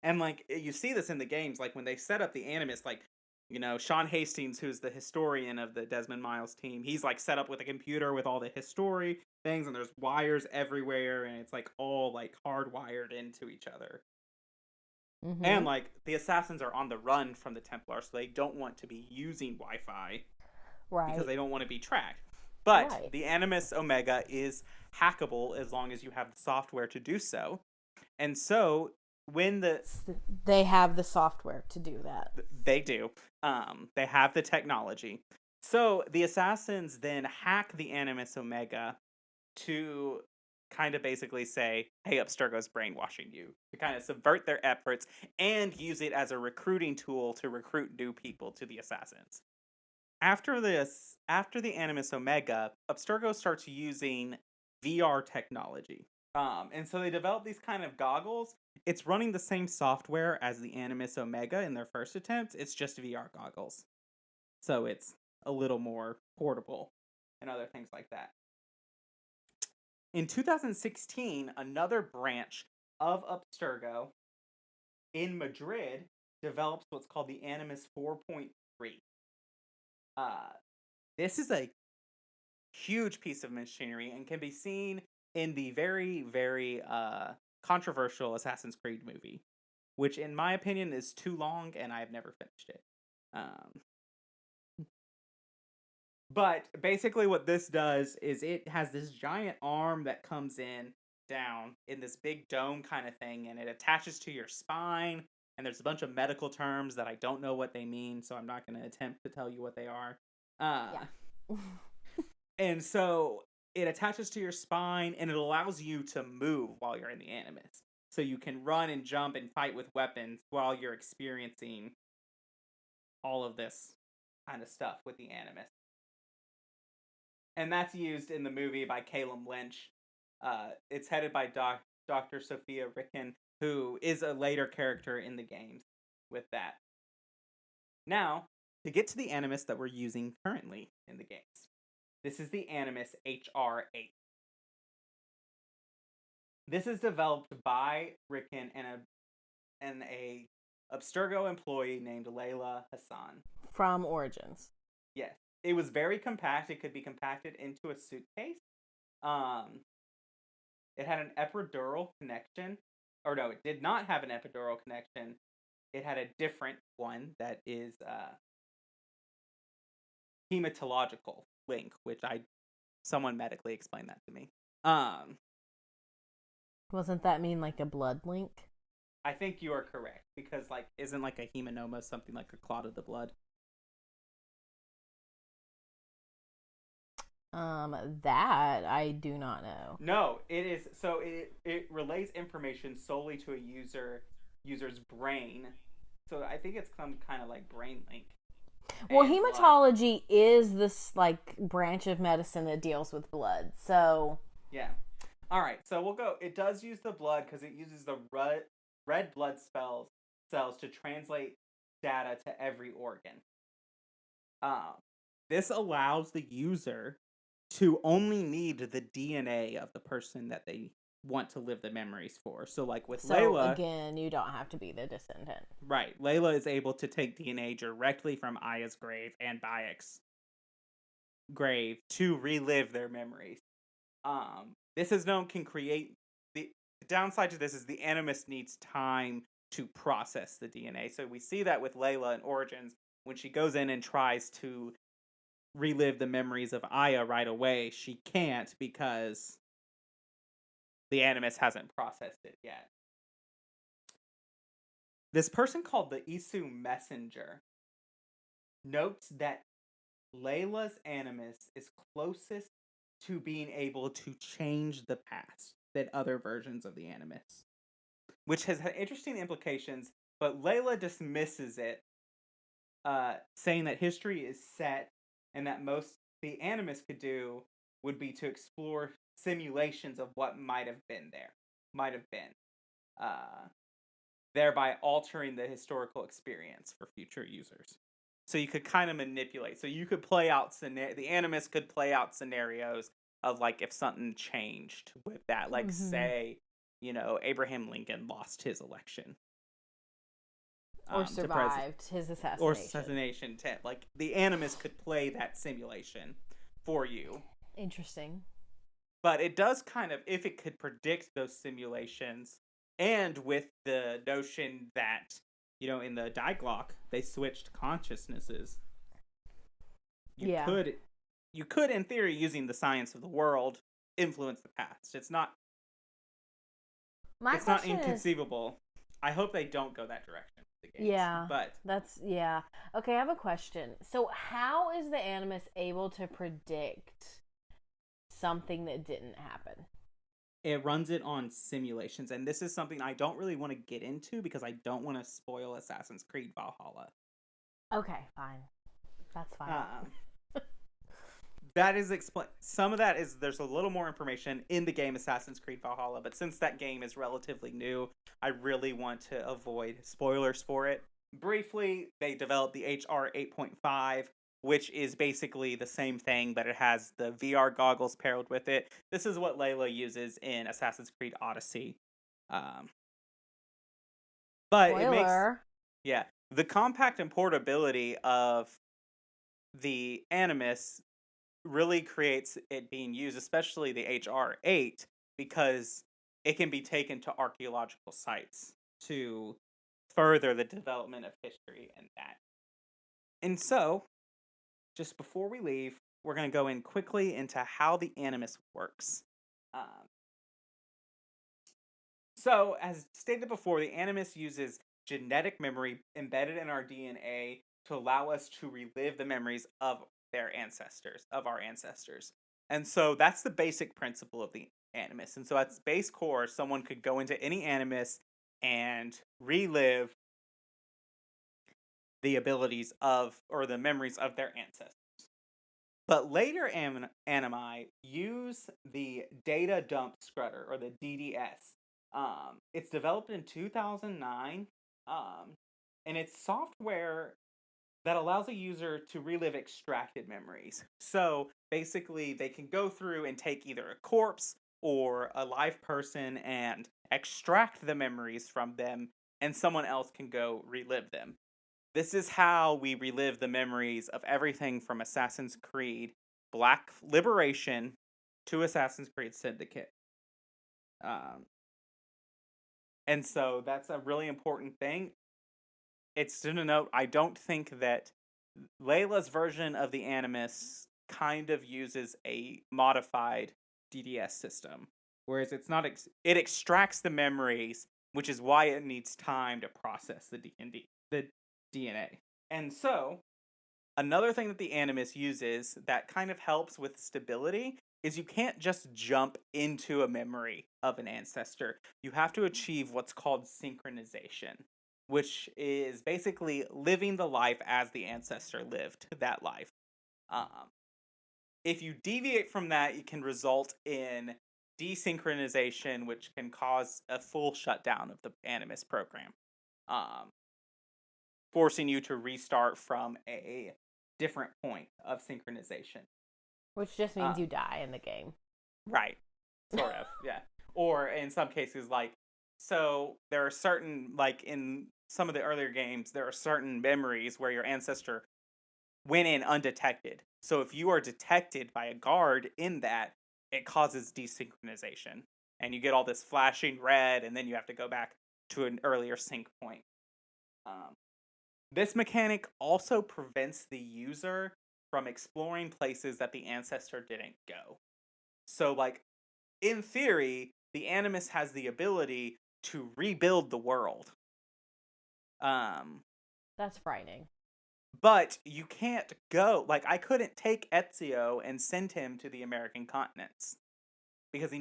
And, like, you see this in the games, like, when they set up the Animus, like, you know, Sean Hastings, who's the historian of the Desmond Miles team, he's, like, set up with a computer with all the history things, and there's wires everywhere, and it's, like, all, like, hardwired into each other. Mm-hmm. And, like, the assassins are on the run from the Templars, so they don't want to be using Wi-Fi. Right. Because they don't want to be tracked. But the Animus Omega is hackable as long as you have the software to do so. And so, when they have the software to do that. They do. They have the technology. So, the assassins then hack the Animus Omega to kind of basically say, hey, Abstergo's brainwashing you, to kind of subvert their efforts and use it as a recruiting tool to recruit new people to the assassins. After the Animus Omega, Abstergo starts using VR technology. And so they develop these kind of goggles. It's running the same software as the Animus Omega in their first attempt. It's just VR goggles. So it's a little more portable and other things like that. In 2016, another branch of Abstergo in Madrid develops what's called the Animus 4.3. This is a huge piece of machinery and can be seen in the very, very controversial Assassin's Creed movie, which in my opinion is too long and I've never finished it. But basically what this does is it has this giant arm that comes down in this big dome kind of thing, and it attaches to your spine, and there's a bunch of medical terms that I don't know what they mean, so I'm not going to attempt to tell you what they are. And so it attaches to your spine, and it allows you to move while you're in the Animus. So you can run and jump and fight with weapons while you're experiencing all of this kind of stuff with the Animus. And that's used in the movie by Caleb Lynch. It's headed by Dr. Sophia Ricken, who is a later character in the games with that. Now, to get to the Animus that we're using currently in the games. This is the Animus HR8. This is developed by Ricken and a Abstergo employee named Layla Hassan. From Origins. Yes. It was very compact. It could be compacted into a suitcase. It had an epidural connection. Or no, it did not have an epidural connection. It had a different one that is hematological link, which someone medically explained that to me. Wasn't that mean like a blood link? I think you are correct, because like isn't like a hemanoma something like a clot of the blood? That I do not know. No, it is. So it relays information solely to a user's brain. So I think it's some kind of like brain link. Well, hematology is this like branch of medicine that deals with blood. So yeah. All right. So we'll go. It does use the blood because it uses the red blood cells to translate data to every organ. This allows the user to only need the DNA of the person that they want to live the memories for. So like with Layla... again, you don't have to be the descendant. Right. Layla is able to take DNA directly from Aya's grave and Bayek's grave to relive their memories. This is known can create... The downside to this is the Animus needs time to process the DNA. So we see that with Layla in Origins when she goes in and tries to relive the memories of Aya right away. She can't because the Animus hasn't processed it yet. This person called the Isu Messenger notes that Layla's Animus is closest to being able to change the past than other versions of the Animus, which has had interesting implications, but Layla dismisses it, saying that history is set and that most the Animus could do would be to explore simulations of what might have been, thereby altering the historical experience for future users. So you could kind of manipulate. So you could play out the Animus could play out scenarios of like if something changed with that, like say, Abraham Lincoln lost his election. Or survived his assassination. Or assassination attempt. Like, the Animus could play that simulation for you. Interesting. But it does kind of, if it could predict those simulations, and with the notion that, in the Diglok, they switched consciousnesses. You could, in theory, using the science of the world, influence the past. It's not inconceivable. I hope they don't go that direction. Games, Okay, I have a question. So how is the Animus able to predict something that didn't happen? It runs it on simulations, and this is something I don't really want to get into because I don't want to spoil Assassin's Creed Valhalla. Okay, fine. That's fine. That is some of that is there's a little more information in the game Assassin's Creed Valhalla, but since that game is relatively new, I really want to avoid spoilers for it. Briefly, they developed the HR 8.5, which is basically the same thing, but it has the VR goggles paired with it. This is what Layla uses in Assassin's Creed Odyssey. But Spoiler. The compact and portability of the Animus really creates it being used, especially the HR8, because it can be taken to archaeological sites to further the development of history and that. And so, just before we leave, we're going to go in quickly into how the Animus works. So, as stated before, the Animus uses genetic memory embedded in our DNA to allow us to relive the memories of our ancestors. And so that's the basic principle of the Animus. And so at its base core, someone could go into any Animus and relive the abilities or the memories of their ancestors. But later animi use the data dump strutter, or the DDS. It's developed in 2009, and it's software that allows a user to relive extracted memories. So basically, they can go through and take either a corpse or a live person and extract the memories from them, and someone else can go relive them. This is how we relive the memories of everything from Assassin's Creed Black Liberation to Assassin's Creed Syndicate. And so that's a really important thing. It's to note, I don't think that Layla's version of the Animus kind of uses a modified DDS system. Whereas it's not, it extracts the memories, which is why it needs time to process the DNA. And so, another thing that the Animus uses that kind of helps with stability is you can't just jump into a memory of an ancestor. You have to achieve what's called synchronization, which is basically living the life as the ancestor lived that life. If you deviate from that, it can result in desynchronization, which can cause a full shutdown of the Animus program, forcing you to restart from a different point of synchronization. Which just means you die in the game. Right. Sort of, yeah. Or in some cases, like, so there are certain, like in some of the earlier games, there are certain memories where your ancestor went in undetected. So if you are detected by a guard in that, it causes desynchronization. And you get all this flashing red, and then you have to go back to an earlier sync point. This mechanic also prevents the user from exploring places that the ancestor didn't go. So, like, in theory, the Animus has the ability to rebuild the world. That's frightening. But you can't go, like, I couldn't take Ezio and send him to the American continents. Because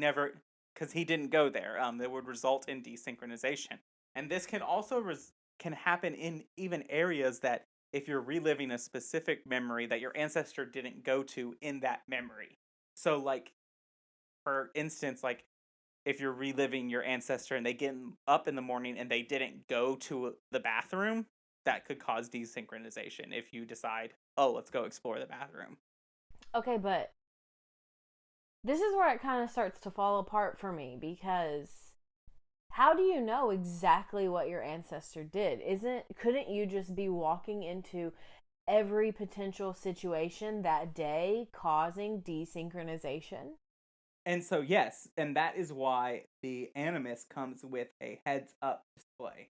he didn't go there. That would result in desynchronization. And this can also can happen in even areas that if you're reliving a specific memory that your ancestor didn't go to in that memory. So, like, for instance, like, if you're reliving your ancestor and they get up in the morning and they didn't go to the bathroom, that could cause desynchronization if you decide, oh, let's go explore the bathroom. Okay, but this is where it kind of starts to fall apart for me, because how do you know exactly what your ancestor did? Couldn't you just be walking into every potential situation that day causing desynchronization? And so, yes, and that is why the Animus comes with a heads-up display.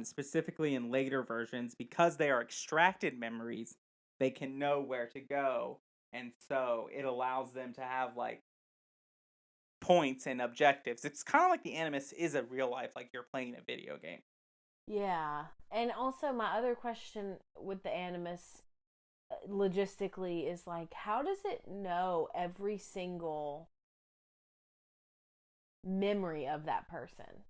Specifically in later versions, because they are extracted memories, they can know where to go, and so it allows them to have, like, points and objectives. It's kind of like the Animus is a real life, like you're playing a video game. Yeah, and also my other question with the Animus, logistically, is like, how does it know every single memory of that person?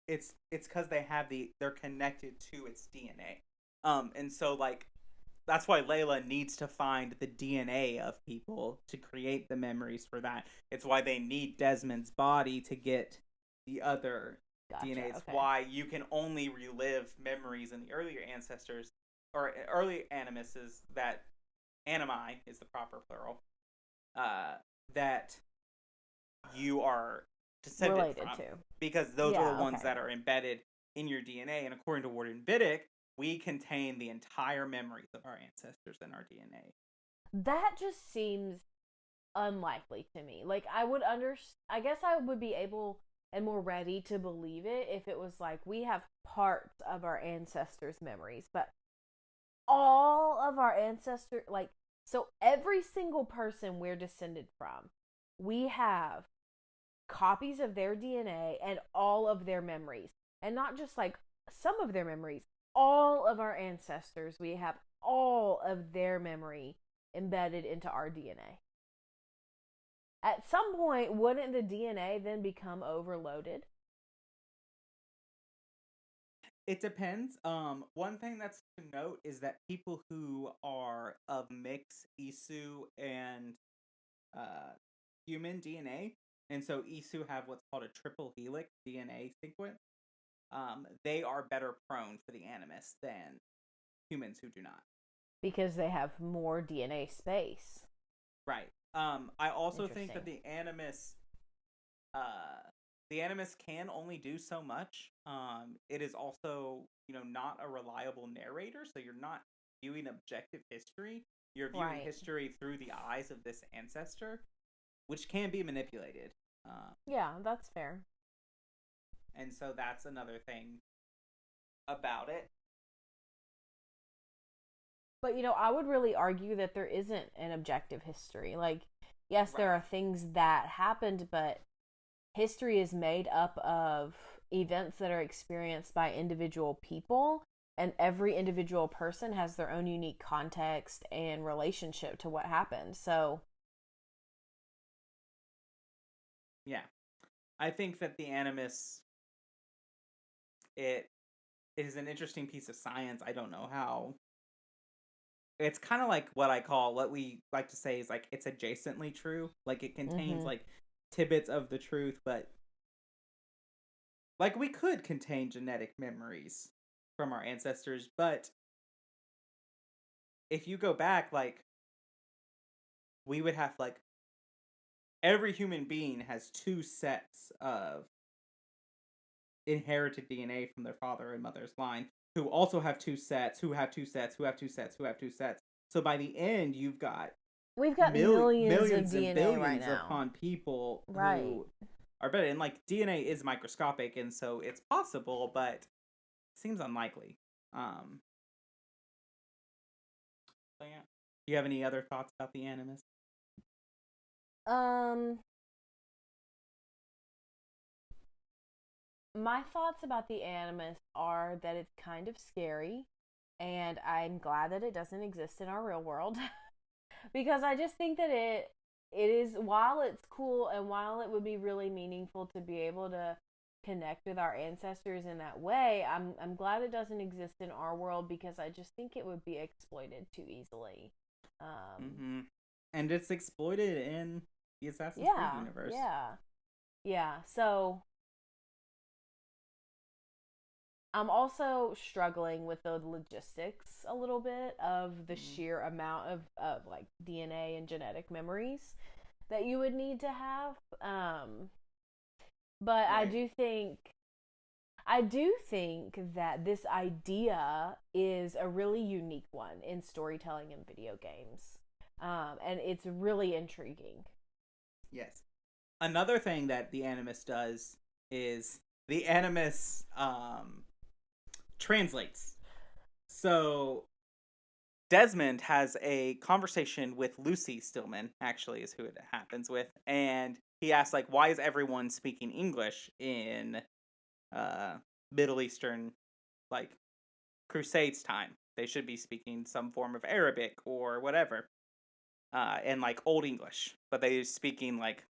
It's because they're connected to its DNA. And so, like, that's why Layla needs to find the DNA of people to create the memories for that. It's why they need Desmond's body to get the other DNA. It's why you can only relive memories in the earlier ancestors, or early Animuses, that animi is the proper plural, that you are descended related from. To. Because those are the ones that are embedded in your DNA. And according to Warden Vidic, we contain the entire memories of our ancestors in our DNA. That just seems unlikely to me. Like, I guess I would be able and more ready to believe it if it was like, we have parts of our ancestors' memories, but all of our ancestors, like, so every single person we're descended from, we have copies of their DNA and all of their memories. And not just like some of their memories, all of our ancestors, we have all of their memory embedded into our DNA. At some point, wouldn't the DNA then become overloaded? It depends. One thing that's to note is that people who are of mix Isu and human DNA, and so Isu have what's called a triple helix DNA sequence, they are better prone for the Animus than humans who do not. Because they have more DNA space. Right. I also think that the Animus can only do so much. It is also, not a reliable narrator, so you're not viewing objective history. You're viewing history through the eyes of this ancestor, which can be manipulated. Yeah, that's fair. And so that's another thing about it. But, I would really argue that there isn't an objective history. Like, yes, there are things that happened, but history is made up of events that are experienced by individual people, and every individual person has their own unique context and relationship to what happened. So yeah, I think that the Animus, it is an interesting piece of science. I don't know how. It's kind of like what we like to say is like it's adjacently true. Like it contains like tidbits of the truth, but like we could contain genetic memories from our ancestors, but if you go back, like we would have like every human being has 2 sets of inherited DNA from their father and mother's line, who also have 2 sets, who have 2 sets, who have 2 sets, who have 2 sets. So by the end, we've got millions of and DNA billions right now upon people who are better. And like DNA is microscopic, and so it's possible, but it seems unlikely. So yeah. Do you have any other thoughts about the Animus? My thoughts about the Animus are that it's kind of scary, and I'm glad that it doesn't exist in our real world. Because I just think that it is, while it's cool and while it would be really meaningful to be able to connect with our ancestors in that way, I'm glad it doesn't exist in our world, because I just think it would be exploited too easily. And it's exploited in the Assassin's Creed universe. Yeah. So I'm also struggling with the logistics a little bit of the sheer amount of like DNA and genetic memories that you would need to have. But I do think that this idea is a really unique one in storytelling and video games. And it's really intriguing. Yes. Another thing that the Animus does is the Animus translates. So Desmond has a conversation with Lucy Stillman, actually is who it happens with, and he asks, like, why is everyone speaking English in Middle Eastern, like, Crusades time? They should be speaking some form of Arabic or whatever, and like Old English, but they're speaking like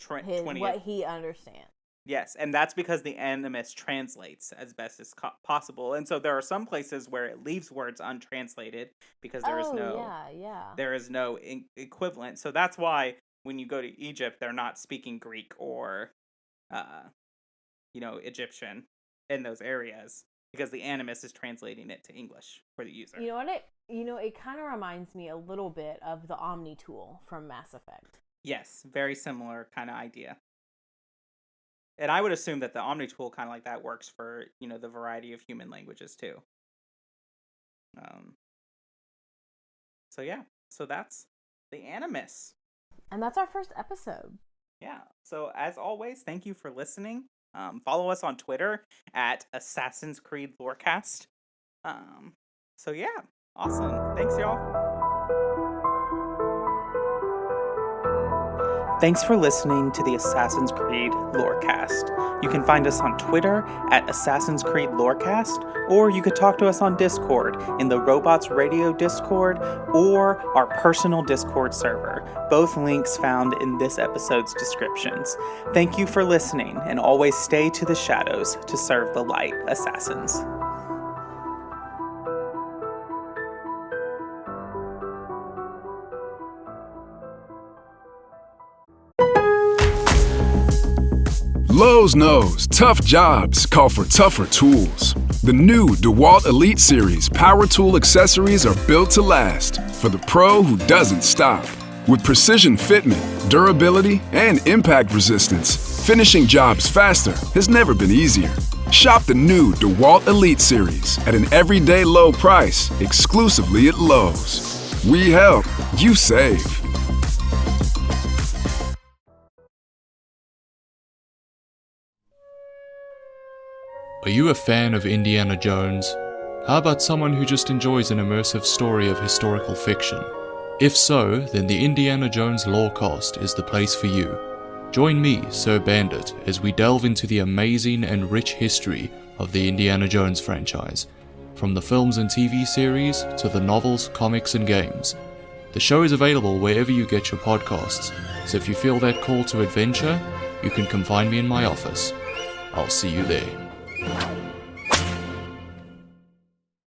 20th. What he understands. Yes, and that's because the Animus translates as best as possible. And so there are some places where it leaves words untranslated because there is no equivalent. So that's why when you go to Egypt, they're not speaking Greek or Egyptian in those areas, because the Animus is translating it to English for the user. You know what? It kind of reminds me a little bit of the Omni tool from Mass Effect. Yes, very similar kind of idea. And I would assume that the Omni tool kind of like that works for, the variety of human languages too. So yeah, so that's the Animus. And that's our first episode. Yeah. So as always, thank you for listening. Follow us on Twitter at Assassin's Creed Lorecast. So yeah, awesome. Thanks, y'all. Thanks for listening to the Assassin's Creed Lorecast. You can find us on Twitter at Assassin's Creed Lorecast, or you could talk to us on Discord in the Robots Radio Discord or our personal Discord server. Both links found in this episode's descriptions. Thank you for listening, and always stay to the shadows to serve the light, Assassins. Lowe's knows tough jobs call for tougher tools. The new DeWalt Elite Series power tool accessories are built to last for the pro who doesn't stop. With precision fitment, durability, and impact resistance, finishing jobs faster has never been easier. Shop the new DeWalt Elite Series at an everyday low price exclusively at Lowe's. We help, you save. Are you a fan of Indiana Jones? How about someone who just enjoys an immersive story of historical fiction? If so, then the Indiana Jones Lorecast is the place for you. Join me, Sir Bandit, as we delve into the amazing and rich history of the Indiana Jones franchise, from the films and TV series to the novels, comics, and games. The show is available wherever you get your podcasts, so if you feel that call to adventure, you can come find me in my office. I'll see you there.